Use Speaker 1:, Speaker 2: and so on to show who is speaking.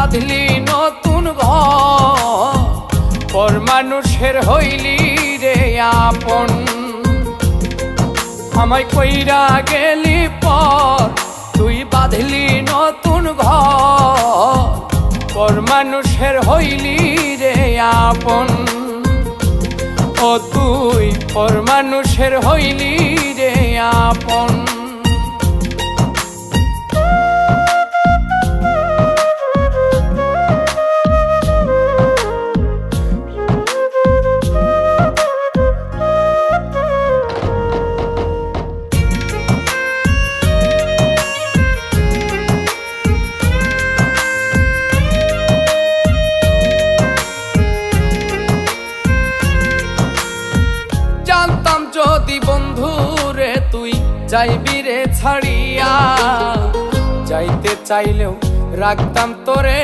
Speaker 1: বাঁধলি নতুন ঘর, পর মানুষের হইলি রে আপন। আমায় কইরা গেলি পর, তুই বাঁধলি নতুন ঘর, পর মানুষের হইলি রে আপন। ও তুই পর মানুষের হইলি রে আপন। জানতাম যদি বন্ধু রে তুই যাইবি রে ছাড়িয়া, যাইতে চাইলেও রাখতাম তোরে